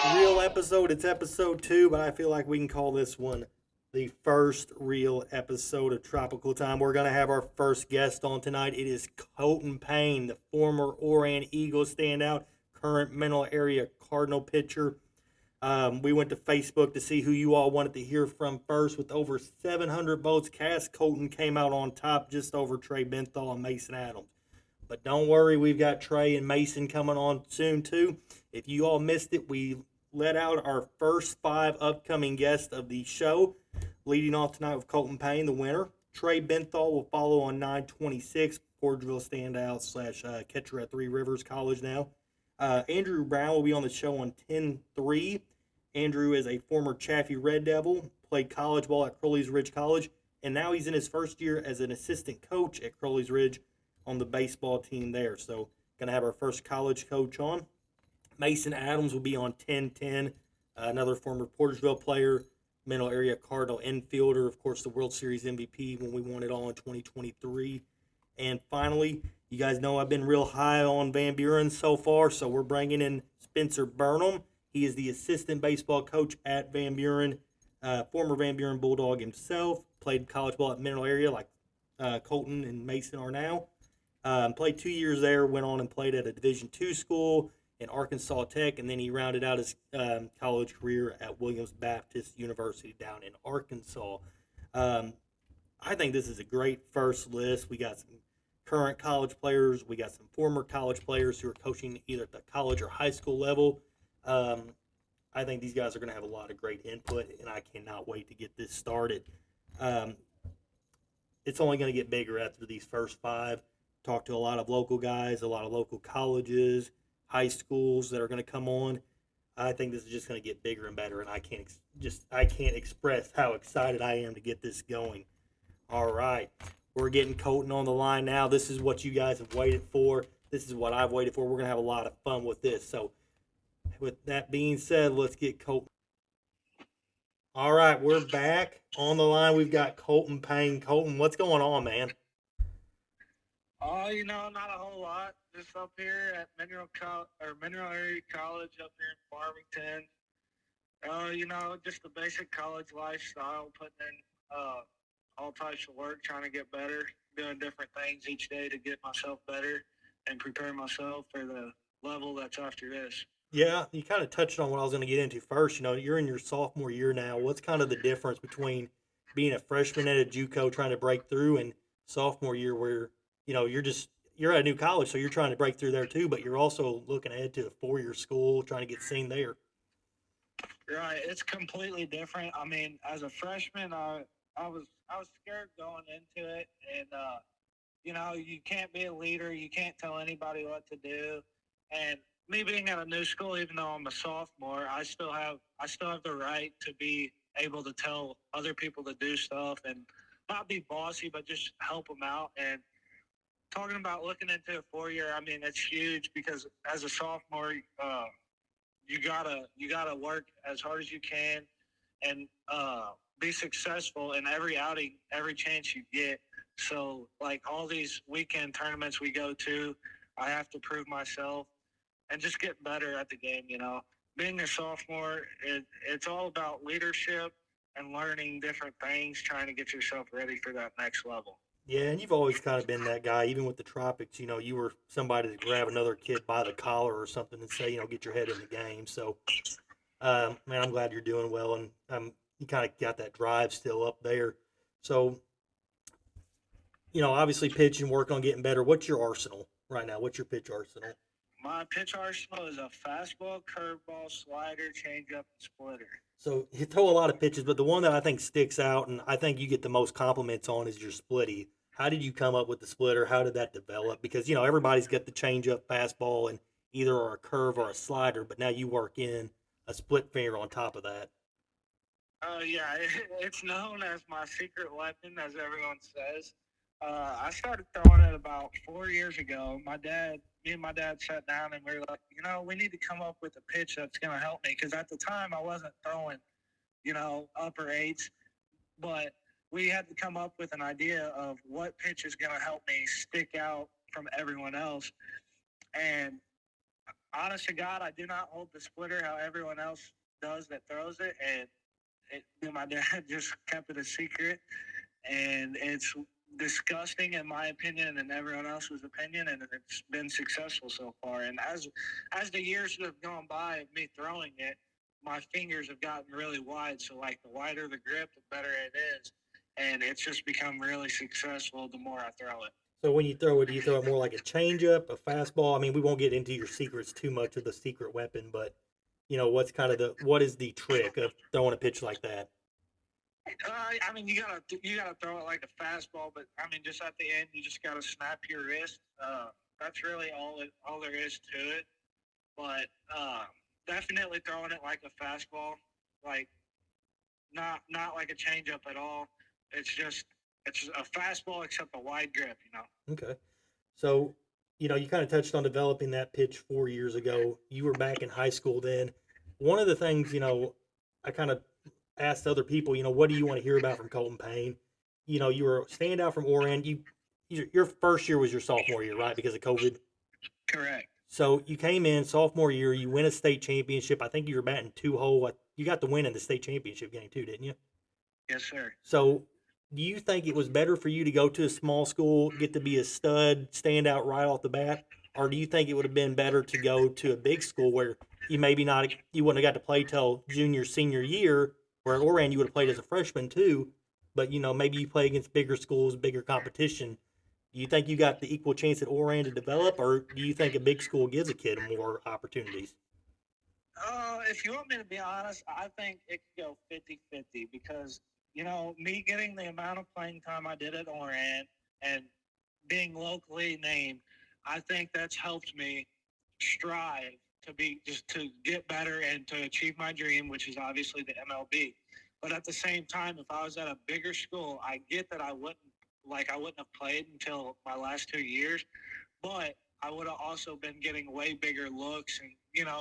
real episode. It's episode 2, but I feel like we can call this one the first real episode of Tropical Time. We're going to have our first guest on tonight. It is Kolten Payne, the former Oran Eagles standout, current Mental Area Cardinal pitcher. We went to Facebook to see who you all wanted to hear from first. With over 700 votes cast, Colton came out on top just over Trey Benthal and Mason Adams. But don't worry, we've got Trey and Mason coming on soon too. If you all missed it, we let out our first 5 upcoming guests of the show. Leading off tonight with Colton Payne, the winner. Trey Benthal will follow on 926, Porterville standout slash catcher at Three Rivers College now. Andrew Brown will be on the show on 10-3. Andrew is a former Chaffee Red Devil, played college ball at Crowley's Ridge College, and now he's in his first year as an assistant coach at Crowley's Ridge on the baseball team there. So, going to have our first college coach on. Mason Adams will be on 10-10, another former Portersville player, Mental Area Cardinal infielder, of course, the World Series MVP when we won it all in 2023. And finally, you guys know I've been real high on Van Buren so far, so we're bringing in Spencer Burnham. He is the assistant baseball coach at Van Buren, former Van Buren Bulldog himself, played college ball at Mental Area like Colton and Mason are now. Played 2 years there, went on and played at a Division II school in Arkansas Tech, and then he rounded out his college career at Williams Baptist University down in Arkansas. I think this is a great first list. We got some current college players. We got some former college players who are coaching either at the college or high school level. I think these guys are going to have a lot of great input, and I cannot wait to get this started. Um, it's only going to get bigger after these first 5. Talk to a lot of local guys, a lot of local colleges, high schools that are going to come on. I think this is just going to get bigger and better, and I can't express how excited I am to get this going. All right, we're getting Colton on the line now. This is what you guys have waited for. This is what I've waited for. We're going to have a lot of fun with this. So, with that being said, let's get Colton. All right, we're back on the line. We've got Colton Payne. Colton, what's going on, man? Not a whole lot. Just up here at Mineral Area College up here in Farmington. Just the basic college lifestyle, putting in all types of work, trying to get better, doing different things each day to get myself better and prepare myself for the level that's after this. Yeah, you kind of touched on what I was going to get into first. You're in your sophomore year now. What's kind of the difference between being a freshman at a JUCO trying to break through and sophomore year where you're at a new college, so you're trying to break through there too, but you're also looking ahead to the 4-year school, trying to get seen there. Right, it's completely different. I mean, as a freshman, I was scared going into it, and you can't be a leader, you can't tell anybody what to do, and me being at a new school, even though I'm a sophomore, I still have the right to be able to tell other people to do stuff and not be bossy, but just help them out. And talking about looking into a 4 year, I mean, it's huge because as a sophomore, you gotta work as hard as you can and be successful in every outing, every chance you get. So like all these weekend tournaments we go to, I have to prove myself and just get better at the game. Being a sophomore, it's all about leadership and learning different things, trying to get yourself ready for that next level. Yeah, and you've always kind of been that guy, even with the Tropics. You were somebody to grab another kid by the collar or something and say, get your head in the game. So, man, I'm glad you're doing well, and you kind of got that drive still up there. So, obviously pitching, working on getting better. What's your arsenal right now? What's your pitch arsenal? My pitch arsenal is a fastball, curveball, slider, changeup, and splitter. So you throw a lot of pitches, but the one that I think sticks out and I think you get the most compliments on is your splitty. How did you come up with the splitter? How did that develop? Because everybody's got the changeup, fastball, and either a curve or a slider, but now you work in a split finger on top of that. Yeah, it's known as my secret weapon, as everyone says. I started throwing it about 4 years ago. Me and my dad sat down and we were like, we need to come up with a pitch that's going to help me. Because at the time, I wasn't throwing, upper eights, but we had to come up with an idea of what pitch is going to help me stick out from everyone else. And honest to God, I do not hold the splitter how everyone else does that throws it, and my dad just kept it a secret, and it's disgusting in my opinion and everyone else's opinion, and it's been successful so far. And as the years have gone by of me throwing it, my fingers have gotten really wide. So like the wider the grip, the better it is, and it's just become really successful the more I throw it. So when you throw it, do you throw it more like a changeup, a fastball? I mean, we won't get into your secrets too much of the secret weapon, but what's kind of what is the trick of throwing a pitch like that? I mean, you gotta throw it like a fastball, but I mean, just at the end, you just gotta snap your wrist. That's really all there is to it. But definitely throwing it like a fastball, like not like a changeup at all. It's just it's a fastball except a wide grip, you know. Okay. So, you kind of touched on developing that pitch 4 years ago. You were back in high school then. One of the things, I kind of asked other people, what do you want to hear about from Kolten Payne? You were standout from Oran. Your first year was your sophomore year, right? Because of COVID. Correct. So you came in sophomore year, you win a state championship. I think you were batting 2 hole. You got the win in the state championship game too, didn't you? Yes, sir. So do you think it was better for you to go to a small school, get to be a stud, stand out right off the bat, or do you think it would have been better to go to a big school where you wouldn't have got to play till junior senior year, where at Oran you would have played as a freshman too, but maybe you play against bigger schools, bigger competition. Do you think you got the equal chance at Oran to develop, or do you think a big school gives a kid more opportunities? If you want me to be honest, I think it could go 50-50 because, me getting the amount of playing time I did at Oran and being locally named, I think that's helped me strive to get better and to achieve my dream, which is obviously the MLB. But at the same time, if I was at a bigger school, I get that I wouldn't have played until my last 2 years, but I would have also been getting way bigger looks and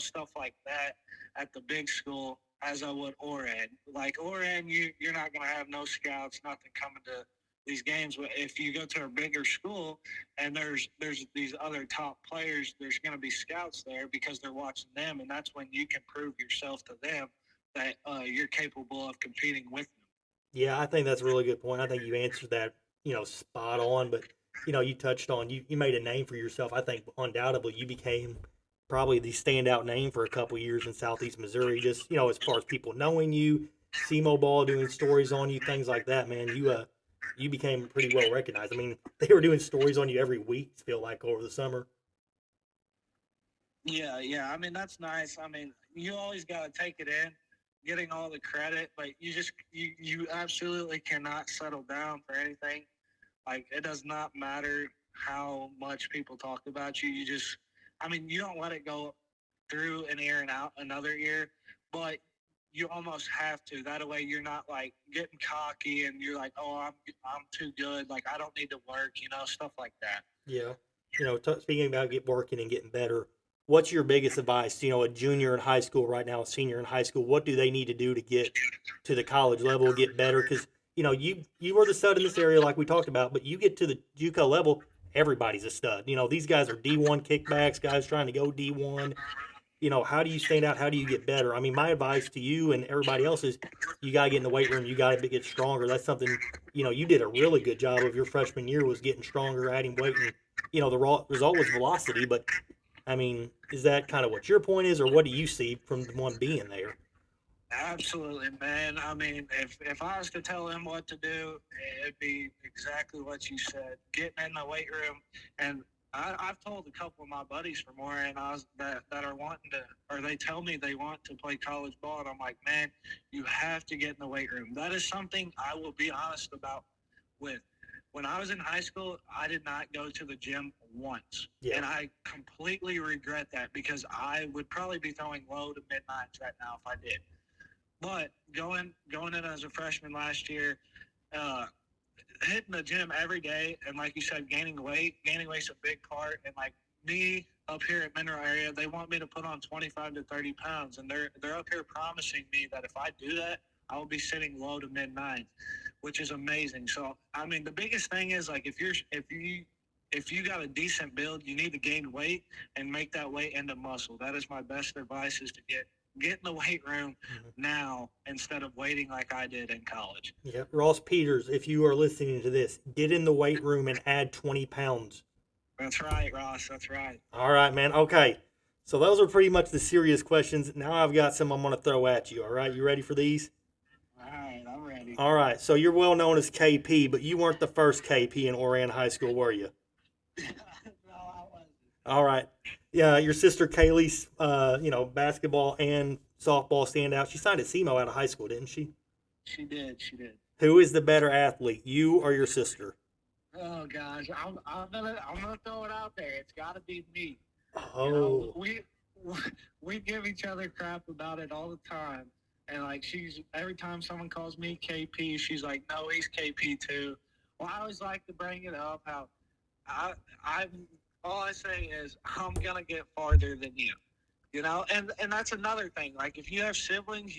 stuff like that at the big school as I would Oran. Like Oran, you're not gonna have no scouts, nothing coming to these games. But if you go to a bigger school and there's these other top players, there's gonna be scouts there because they're watching them, and that's when you can prove yourself to them that you're capable of competing with them. Yeah, I think that's a really good point. I think you answered that, spot on. But you touched on you made a name for yourself. I think undoubtedly you became probably the standout name for a couple years in Southeast Missouri. Just as far as people knowing you, SEMO Ball doing stories on you, things like that. Man, you became pretty well recognized. I mean, they were doing stories on you every week. I feel like over the summer. Yeah, yeah. I mean, that's nice. I mean, you always got to take it in, getting all the credit, but you absolutely cannot settle down for anything. Like, it does not matter how much people talk about you. I mean, you don't let it go through an ear and out another ear, but you almost have to. That way, you're not like getting cocky and you're like, oh, I'm too good. Like, I don't need to work, stuff like that. Yeah. Speaking about working and getting better, what's your biggest advice? A junior in high school right now, a senior in high school, what do they need to do to get to the college level, get better? Because you were the stud in this area, like we talked about, but you get to the JUCO level, everybody's a stud. These guys are D1 kickbacks, guys trying to go D1. How do you stand out? How do you get better? I mean, my advice to you and everybody else is you got to get in the weight room. You got to get stronger. That's something, you did a really good job of your freshman year was getting stronger, adding weight. And, the result was velocity. But, I mean, is that kind of what your point is, or what do you see from the one being there? Absolutely, man. I mean, if I was to tell him what to do, it'd be exactly what you said. Getting in the weight room, and I've told a couple of my buddies from where and I was that are wanting to, or they tell me they want to play college ball, and I'm like, man, you have to get in the weight room. That is something I will be honest about with. When I was in high school, I did not go to the gym once. Yeah. And I completely regret that because I would probably be throwing low to mid nines right now if I did. But going in as a freshman last year, uh, hitting the gym every day, and like you said, gaining weight's a big part. And like me up here at Mineral Area, they want me to put on 25 to 30 pounds, and they're up here promising me that if I do that, I will be sitting low to mid nines, which is amazing. So I mean, the biggest thing is like if you if you got a decent build, you need to gain weight and make that weight into muscle. That is my best advice: is to get in the weight room now instead of waiting like I did in college. Yeah, Ross Peters, if you are listening to this, get in the weight room and add 20 pounds. That's right, Ross. That's right. All right, man. Okay. So those are pretty much the serious questions. Now I've got some I'm going to throw at you. All right. You ready for these? All right, I'm ready. All right. So you're well known as KP, but you weren't the first KP in Oran High School, were you? No, I wasn't. All right. Yeah, your sister Kaylee's, basketball and softball standout. She signed at SEMO out of high school, didn't she? She did. She did. Who is the better athlete, you or your sister? Oh gosh, I'm gonna throw it out there. It's got to be me. Oh. You know, we give each other crap about it all the time, and like every time someone calls me KP, she's like, no, he's KP too. Well, I always like to bring it up how I all I say is I'm gonna get farther than you. You know, and that's another thing. Like if you have siblings,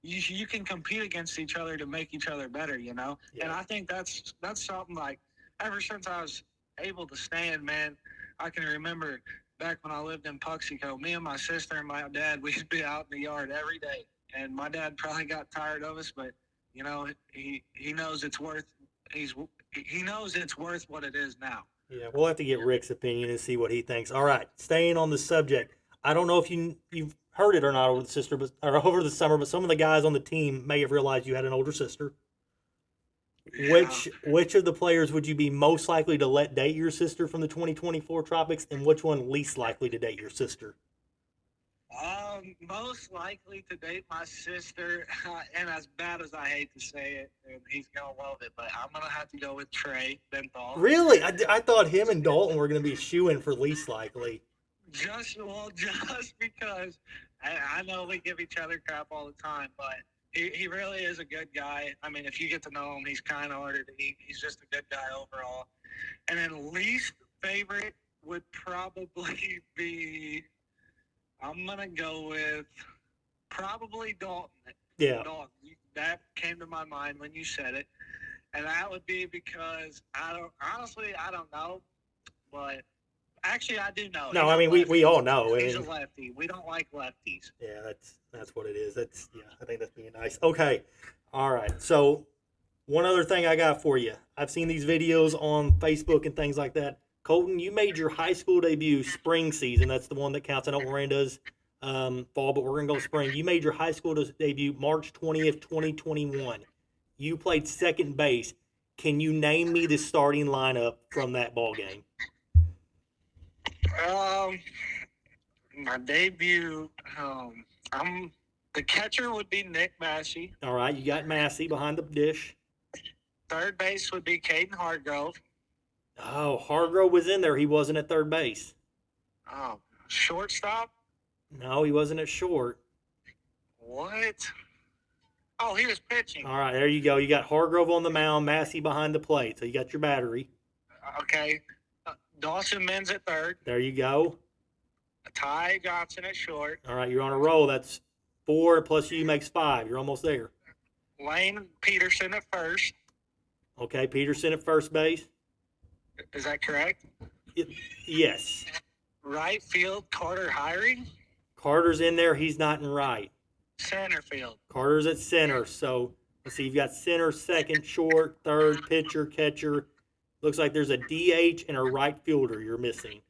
you can compete against each other to make each other better, you know? Yeah. And I think that's something like ever since I was able to stand, man, I can remember back when I lived in Puxico, me and my sister and my dad, we'd be out in the yard every day. And my dad probably got tired of us, but you know, he knows it's worth he knows it's worth what it is now. Yeah, we'll have to get Rick's opinion and see what he thinks. All right, staying on the subject. I don't know if you've heard it or not over the summer, but some of the guys on the team may have realized you had an older sister. Yeah. Which of the players would you be most likely to let date your sister from the 2024 Tropics, and which one least likely to date your sister? Most likely to date my sister, and as bad as I hate to say it, and he's gonna love it, but I'm gonna have to go with Trey Benthal. Really? I thought him and Dalton were gonna be shoo-in for least likely. Just because I know we give each other crap all the time, but he really is a good guy. I mean, if you get to know him, he's kind of harder to eat. He's just a good guy overall. And then least favorite would probably be, I'm going to go with probably Dalton. Yeah. Dalton. That came to my mind when you said it. And that would be because I don't know, but actually, I do know. No, I mean we all know. He's a lefty. We don't like lefties. Yeah, that's what it is. I think that's being nice. Okay, all right. So one other thing I got for you. I've seen these videos on Facebook and things like that. Kolten, you made your high school debut spring season. That's the one that counts. I know Moran does fall, but we're gonna go spring. You made your high school debut March 20th, 2021. You played second base. Can you name me the starting lineup from that ball game? My debut, the catcher would be Nick Massey. All right, you got Massey behind the dish. Third base would be Caden Hargrove. Oh, Hargrove was in there. He wasn't at third base. Oh, shortstop? No, he wasn't at short. What? Oh, he was pitching. All right, there you go. You got Hargrove on the mound, Massey behind the plate. So you got your battery. Okay. Dawson Men's at third. There you go. Ty Johnson at short. All right, you're on a roll. That's 4 plus you makes 5. You're almost there. Lane Peterson at first. Okay, Peterson at first base. Is that correct? Yes. Right field, Carter Hiring. Carter's in there. He's not in right. Center field. Carter's at center. So let's see. You've got center, second, short, third, pitcher, catcher. Looks like there's a DH and a right fielder you're missing.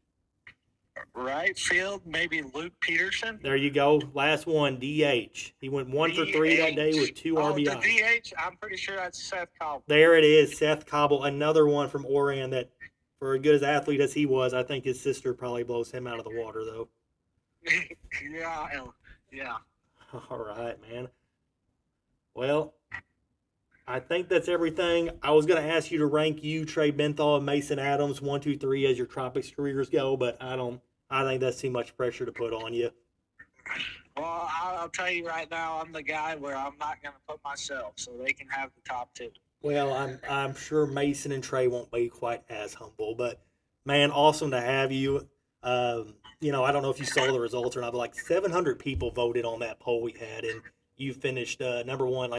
Right field, maybe Luke Peterson. There you go. Last one, DH. He went 1 for 3 that day with 2 RBI. The DH, I'm pretty sure that's Seth Cobble. There it is, Seth Cobble, another one from Oran that, for as good as athlete as he was, I think his sister probably blows him out of the water, though. Yeah. All right, man. Well, I think that's everything. I was going to ask you to rank you, Trey Benthal, and Mason Adams 1, 2, 3 as your Tropics careers go, but I think that's too much pressure to put on you. Well, I'll tell you right now, I'm the guy where I'm not going to put myself, so they can have the top 2. Well, I'm sure Mason and Trey won't be quite as humble, but man, awesome to have you. I don't know if you saw the results or not, but like 700 people voted on that poll we had, and you finished number 1.